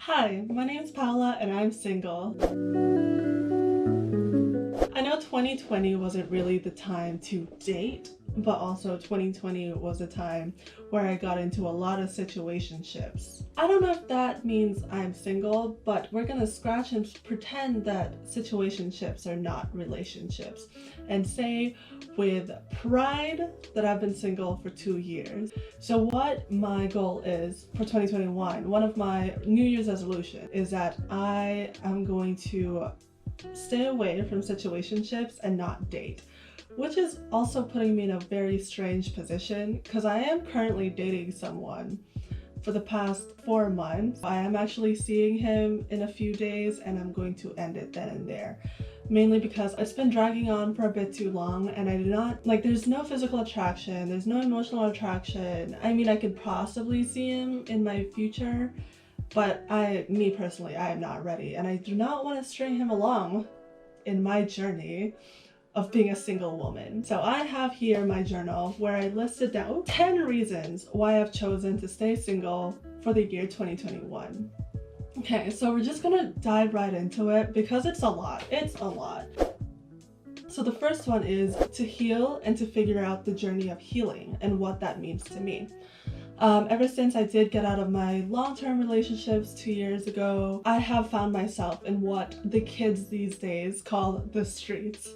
Hi, my name is Paula and I'm single. I know 2020 wasn't really the time to date, but also 2020 was a time where I got into a lot of situationships. I don't know if that means I'm single, but we're gonna scratch and pretend that situationships are not relationships and say with pride that I've been single for 2 years. So what my goal is for 2021, one of my New Year's resolution is that I am going to stay away from situationships and not date, which is also putting me in a very strange position because I am currently dating someone for the past 4 months. I am actually seeing him in a few days and I'm going to end it then and there. Mainly because it's been dragging on for a bit too long and I do not, there's no physical attraction, there's no emotional attraction. I mean, I could possibly see him in my future, but me personally, I am not ready and I do not want to string him along in my journey of being a single woman. So I have here my journal where I listed down 10 reasons why I've chosen to stay single for the year 2021. Okay, so we're just gonna dive right into it because it's a lot. It's a lot. So the first one is to heal and to figure out the journey of healing and what that means to me. Ever since I did get out of my long-term relationships 2 years ago, I have found myself in what the kids these days call the streets.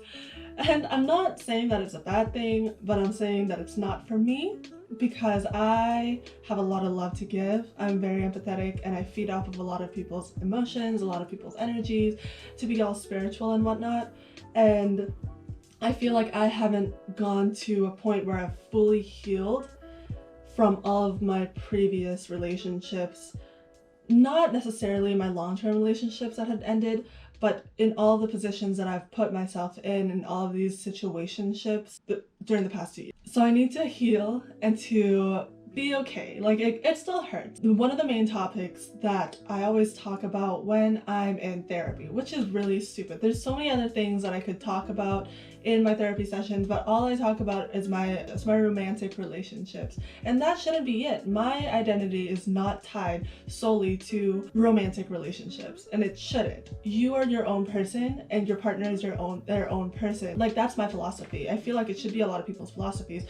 And I'm not saying that it's a bad thing, but I'm saying that it's not for me because I have a lot of love to give. I'm very empathetic and I feed off of a lot of people's emotions, a lot of people's energies, to be all spiritual and whatnot. And I feel like I haven't gone to a point where I've fully healed from all of my previous relationships. Not necessarily my long-term relationships that had ended, but in all the positions that I've put myself in all of these situationships during the past 2 years. So I need to heal and to be okay. It still hurts. One of the main topics that I always talk about when I'm in therapy, which is really stupid. There's so many other things that I could talk about in my therapy sessions, but all I talk about is my romantic relationships. And that shouldn't be it. My identity is not tied solely to romantic relationships, and it shouldn't. You are your own person and your partner is their own person. That's my philosophy. I feel like it should be a lot of people's philosophies.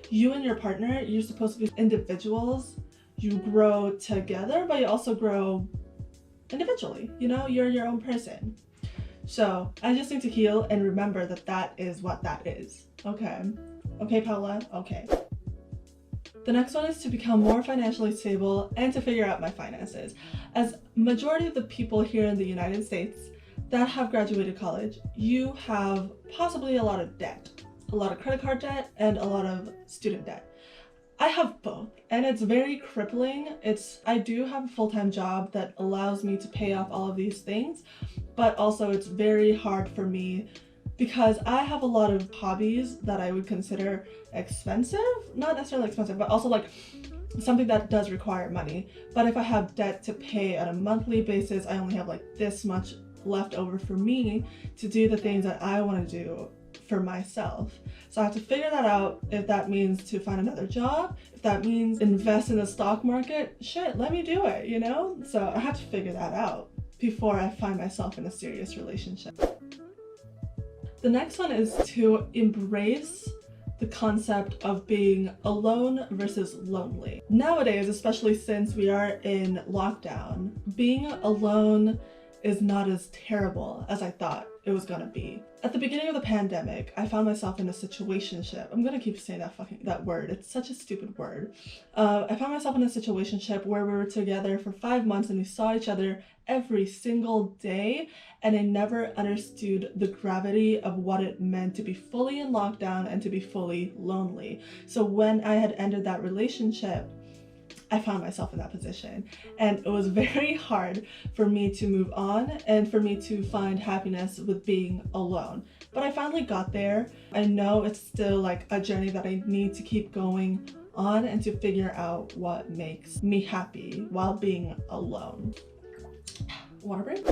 You and your partner, you're supposed to be individuals. You grow together, but you also grow individually. You're your own person. So I just need to heal and remember that that is what that is. Okay. Okay, Paula? Okay. The next one is to become more financially stable and to figure out my finances. As majority of the people here in the United States that have graduated college, you have possibly a lot of debt. A lot of credit card debt and a lot of student debt. I have both and it's very crippling. I do have a full-time job that allows me to pay off all of these things, but also it's very hard for me because I have a lot of hobbies that I would consider expensive, not necessarily expensive, but also something that does require money. But if I have debt to pay on a monthly basis, I only have this much left over for me to do the things that I want to do for myself. So I have to figure that out. If that means to find another job, if that means invest in the stock market, shit, let me do it, So I have to figure that out before I find myself in a serious relationship. The next one is to embrace the concept of being alone versus lonely. Nowadays, especially since we are in lockdown, being alone is not as terrible as I thought it was gonna be. At the beginning of the pandemic, I found myself in a situationship. I'm gonna keep saying that word. It's such a stupid word. I found myself in a situationship where we were together for 5 months and we saw each other every single day, and I never understood the gravity of what it meant to be fully in lockdown and to be fully lonely. So when I had ended that relationship, I found myself in that position and it was very hard for me to move on and for me to find happiness with being alone. But I finally got there. I know it's still a journey that I need to keep going on and to figure out what makes me happy while being alone. Water break?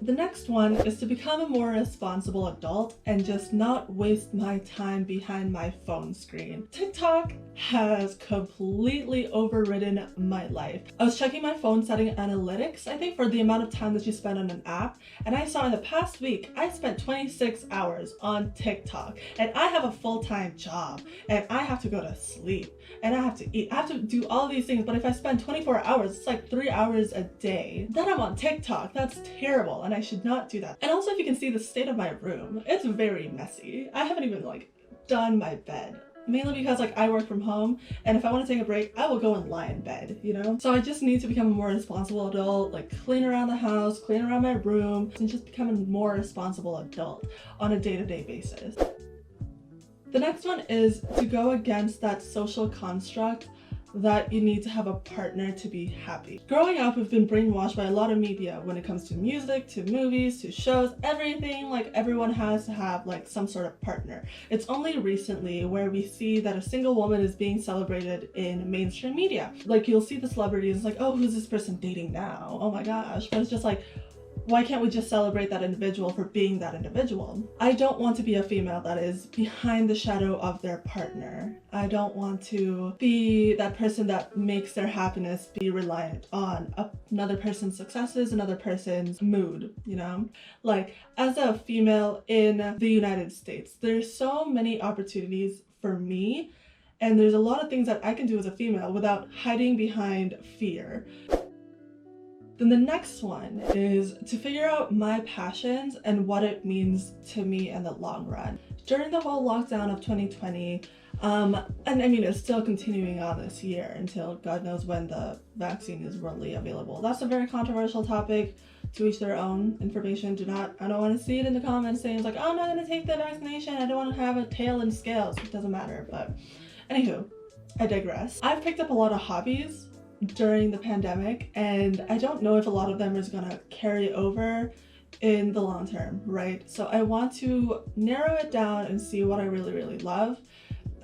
The next one is to become a more responsible adult and just not waste my time behind my phone screen. TikTok has completely overridden my life. I was checking my phone setting analytics, I think, for the amount of time that you spend on an app, and I saw in the past week I spent 26 hours on TikTok, and I have a full-time job, and I have to go to sleep, and I have to eat, I have to do all these things. But if I spend 24 hours, it's like 3 hours a day, then I'm on TikTok. That's terrible, and I should not do that. And also, if you can see the state of my room, it's very messy. I haven't even done my bed. Mainly because I work from home, and if I want to take a break, I will go and lie in bed, you know? So I just need to become a more responsible adult, clean around the house, clean around my room, and just become a more responsible adult on a day-to-day basis. The next one is to go against that social construct that you need to have a partner to be happy. Growing up, we've been brainwashed by a lot of media when it comes to music, to movies, to shows, everything. Everyone has to have some sort of partner. It's only recently where we see that a single woman is being celebrated in mainstream media. You'll see the celebrities, oh, who's this person dating now? Oh my gosh. But it's just why can't we just celebrate that individual for being that individual? I don't want to be a female that is behind the shadow of their partner. I don't want to be that person that makes their happiness be reliant on another person's successes, another person's mood, you know? As a female in the United States, there's so many opportunities for me, and there's a lot of things that I can do as a female without hiding behind fear. Then the next one is to figure out my passions and what it means to me in the long run. During the whole lockdown of 2020, and I mean, it's still continuing on this year until God knows when the vaccine is readily available. That's a very controversial topic. To each their own. Information. I don't want to see it in the comments saying oh, I'm not going to take the vaccination. I don't want to have a tail and scales. It doesn't matter. But anywho, I digress. I've picked up a lot of hobbies during the pandemic, and I don't know if a lot of them is gonna carry over in the long term, right? So I want to narrow it down and see what I really love.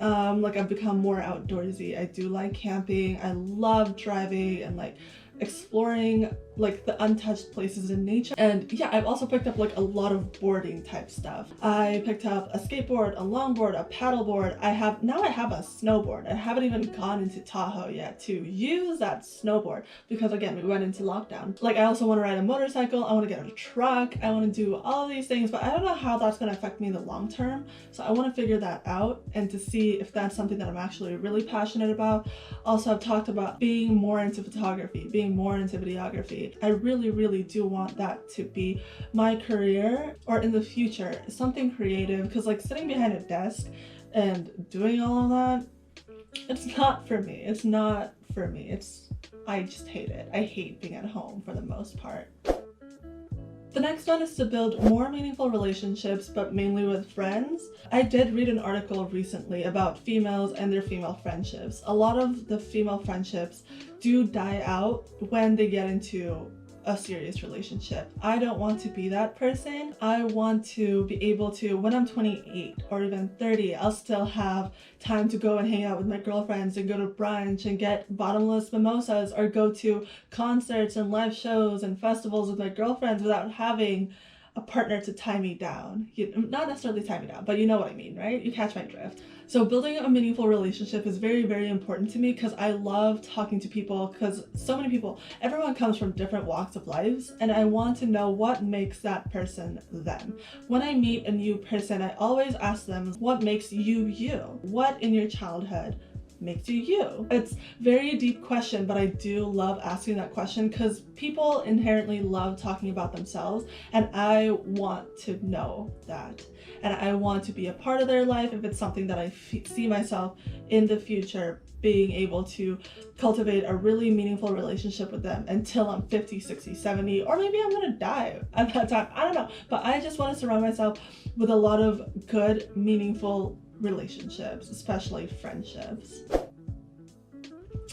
I've become more outdoorsy. I do like camping. I love driving and exploring the untouched places in nature. And yeah, I've also picked up a lot of boarding type stuff. I picked up a skateboard, a longboard, a paddleboard. Now I have a snowboard. I haven't even gone into Tahoe yet to use that snowboard because again, we went into lockdown. I also want to ride a motorcycle. I want to get a truck. I want to do all these things, but I don't know how that's going to affect me in the long term. So I want to figure that out and to see if that's something that I'm actually really passionate about. Also, I've talked about being more into photography, being more into videography. I really do want that to be my career, or in the future, something creative, because sitting behind a desk and doing all of that, it's not for me. It's not for me. I just hate it. I hate being at home for the most part. The next one is to build more meaningful relationships, but mainly with friends. I did read an article recently about females and their female friendships. A lot of the female friendships do die out when they get into a serious relationship. I don't want to be that person. I want to be able to, when I'm 28 or even 30, I'll still have time to go and hang out with my girlfriends and go to brunch and get bottomless mimosas, or go to concerts and live shows and festivals with my girlfriends without having a partner to tie me down. Not necessarily tie me down, but you know what I mean, right? You catch my drift. So building a meaningful relationship is very important to me because I love talking to people, because so many people, everyone comes from different walks of lives, and I want to know what makes that person them. When I meet a new person, I always ask them, what makes you you? What in your childhood makes you you? It's a very deep question, but I do love asking that question because people inherently love talking about themselves, and I want to know that, and I want to be a part of their life if it's something that I see myself in the future being able to cultivate a really meaningful relationship with them until I'm 50, 60, 70, or maybe I'm gonna die at that time. I don't know, but I just want to surround myself with a lot of good, meaningful relationships, especially friendships.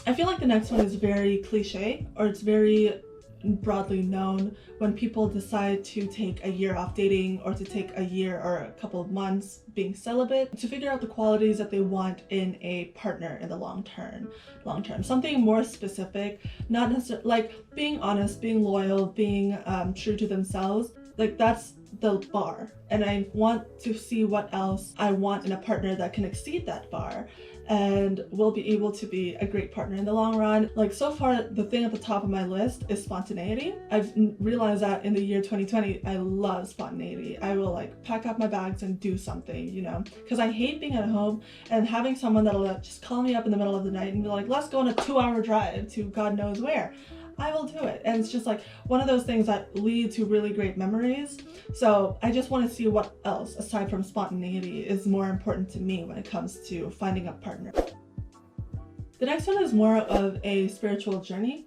I feel like the next one is very cliche, or it's very broadly known when people decide to take a year off dating, or to take a year or a couple of months being celibate, to figure out the qualities that they want in a partner in the long term. Something more specific, not necessarily being honest, being loyal, being true to themselves. That's the bar, and I want to see what else I want in a partner that can exceed that bar. and will be able to be a great partner in the long run. Like, so far, the thing at the top of my list is spontaneity. I've realized that in the year 2020, I love spontaneity. I will like pack up my bags and do something, you know, because I hate being at home and having someone that'll just call me up in the middle of the night and be like, let's go on a 2-hour drive to God knows where. I will do it. And it's just like one of those things that lead to really great memories. So I just want to see what else aside from spontaneity is more important to me when it comes to finding a partner. The next one is more of a spiritual journey.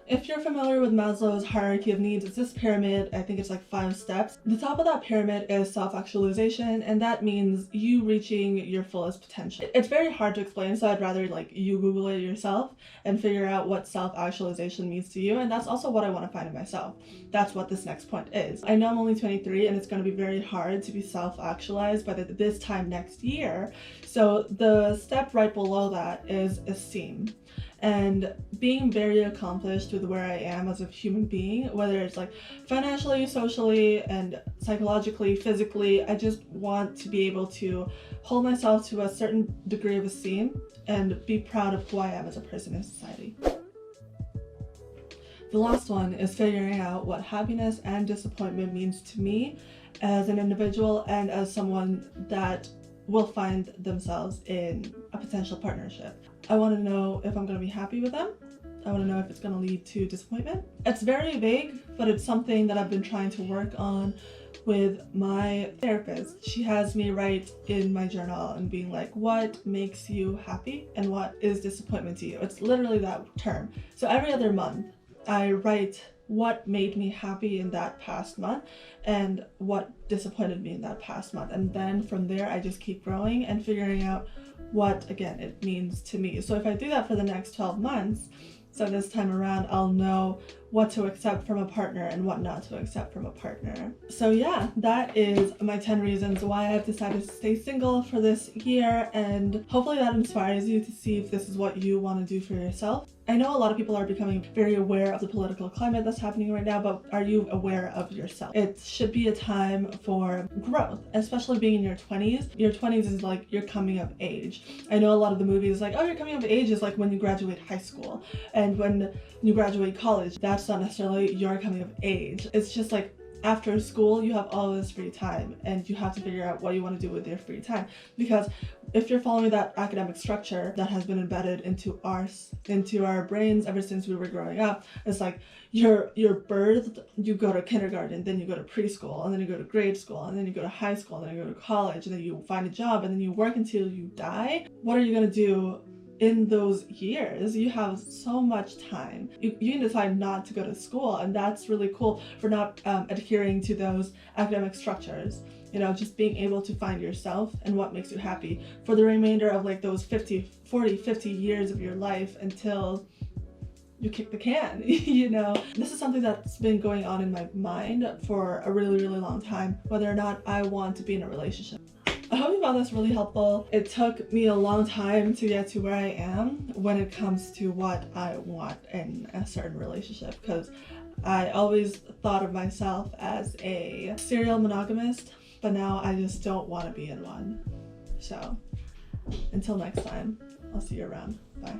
If you're familiar with Maslow's hierarchy of needs, it's this pyramid. I think it's like 5 steps. The top of that pyramid is self-actualization, and that means you reaching your fullest potential. It's very hard to explain, so I'd rather like you Google it yourself and figure out what self-actualization means to you, and that's also what I want to find in myself. That's what this next point is. I know I'm only 23 and it's going to be very hard to be self-actualized by this time next year, so the step right below that is esteem. And being very accomplished with where I am as a human being, whether it's like financially, socially, and psychologically, physically, I just want to be able to hold myself to a certain degree of esteem and be proud of who I am as a person in society. The last one is figuring out what happiness and disappointment means to me as an individual and as someone that will find themselves in a potential partnership. I want to know if I'm going to be happy with them. I want to know if it's going to lead to disappointment. It's very vague, but it's something that I've been trying to work on with my therapist. She has me write in my journal and being like, what makes you happy and what is disappointment to you? It's literally that term. So every other month, I write what made me happy in that past month and what disappointed me in that past month. And then from there, I just keep growing and figuring out what, again, it means to me. So if I do that for the next 12 months, so this time around, I'll know what to accept from a partner and what not to accept from a partner. So yeah, that is my 10 reasons why I've decided to stay single for this year, and hopefully that inspires you to see if this is what you want to do for yourself. I know a lot of people are becoming very aware of the political climate that's happening right now, but are you aware of yourself? It should be a time for growth, especially being in your 20s. Your 20s is like your coming of age. I know a lot of the movies like, oh, your coming of age is like when you graduate high school, and when you graduate college, that's not necessarily your coming of age. It's just like after school, you have all this free time and you have to figure out what you want to do with your free time. Because if you're following that academic structure that has been embedded into our brains ever since we were growing up, it's like you're birthed, you go to kindergarten, then you go to preschool, and then you go to grade school, and then you go to high school, and then you go to college, and then you find a job, and then you work until you die. What are you going to do in those years? You have so much time. You can decide not to go to school, and that's really cool for not adhering to those academic structures. You know, just being able to find yourself and what makes you happy for the remainder of like those 50 years of your life until you kick the can. You know, this is something that's been going on in my mind for a really, really long time, whether or not I want to be in a relationship. I hope you found this really helpful. It took me a long time to get to where I am when it comes to what I want in a certain relationship, because I always thought of myself as a serial monogamist, but now I just don't want to be in one. So until next time, I'll see you around. Bye.